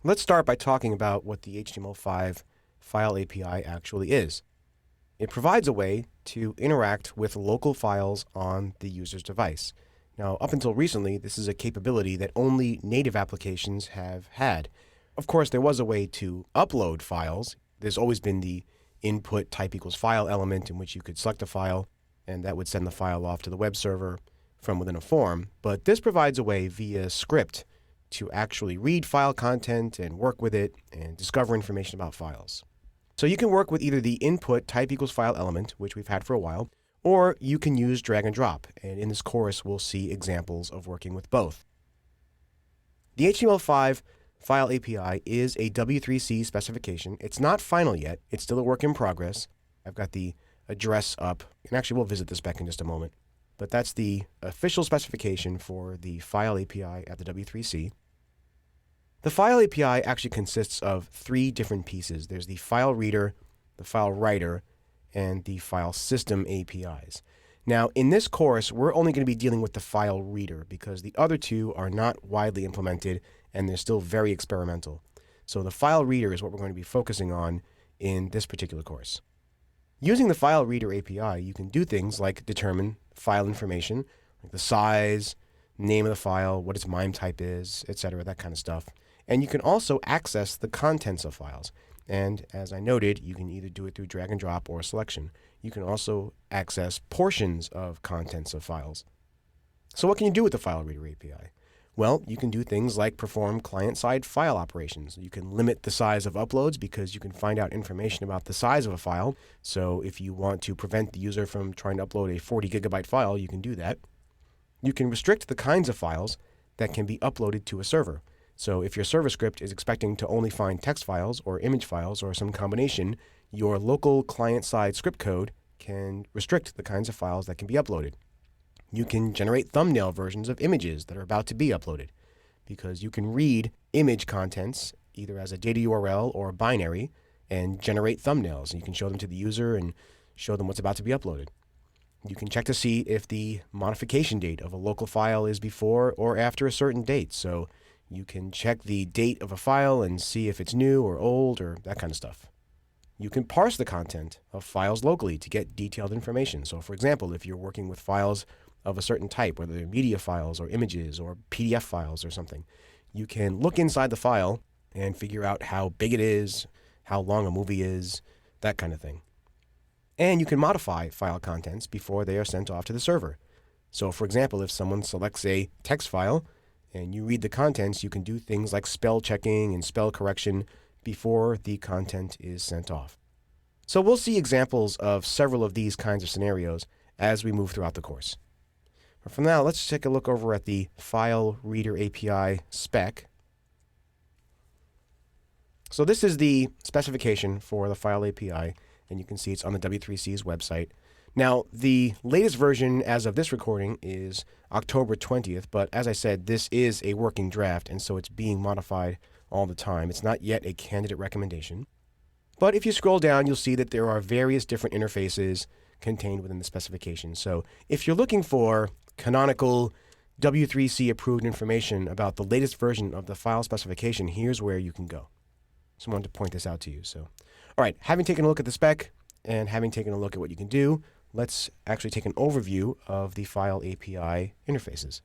Let's start by talking about what the HTML5 File API actually is. It provides a way to interact with local files on the user's device. Now, up until recently, this is a capability that only native applications have had. Of course, there was a way to upload files. There's always been the input type equals file element in which you could select a file, and that would send the file off to the web server from within a form. But this provides a way via script to actually read file content and work with it and discover information about files. So you can work with either the input type equals file element, which we've had for a while, or you can use drag and drop. And in this course, we'll see examples of working with both. The HTML5 File API is a W3C specification. It's not final yet. It's still a work in progress. I've got the address up, and actually we'll visit the spec in just a moment. But that's the official specification for the File API at the W3C. The File API actually consists of three different pieces. There's the file reader, the file writer, and the file system APIs. Now, in this course, we're only going to be dealing with the file reader because the other two are not widely implemented and they're still very experimental. So the file reader is what we're going to be focusing on in this particular course. Using the file reader API, you can do things like determine file information, like the size, name of the file, what its MIME type is, etc., that kind of stuff. And you can also access the contents of files. And as I noted, you can either do it through drag and drop or selection. You can also access portions of contents of files. So what can you do with the file reader API? Well, you can do things like perform client-side file operations. You can limit the size of uploads because you can find out information about the size of a file. So if you want to prevent the user from trying to upload a 40 gigabyte file, you can do that. You can restrict the kinds of files that can be uploaded to a server. So if your server script is expecting to only find text files or image files or some combination, your local client-side script code can restrict the kinds of files that can be uploaded. You can generate thumbnail versions of images that are about to be uploaded because you can read image contents either as a data URL or a binary and generate thumbnails. You can show them to the user and show them what's about to be uploaded. You can check to see if the modification date of a local file is before or after a certain date. So you can check the date of a file and see if it's new or old or that kind of stuff. You can parse the content of files locally to get detailed information. So for example, if you're working with files of a certain type, whether they're media files or images or PDF files or something, you can look inside the file and figure out how big it is, how long a movie is, that kind of thing. And you can modify file contents before they are sent off to the server. So for example, if someone selects a text file and you read the contents, you can do things like spell checking and spell correction before the content is sent off. So we'll see examples of several of these kinds of scenarios as we move throughout the course. But for now, let's take a look over at the File Reader API spec. So this is the specification for the File API, and you can see it's on the W3C's website. Now, the latest version as of this recording is October 20th, but as I said, this is a working draft, and so it's being modified all the time. It's not yet a candidate recommendation. But if you scroll down, you'll see that there are various different interfaces contained within the specification. So if you're looking for canonical W3C approved information about the latest version of the file specification, here's where you can go. So I wanted to point this out to you. So, all right, having taken a look at the spec and having taken a look at what you can do, let's actually take an overview of the File API interfaces.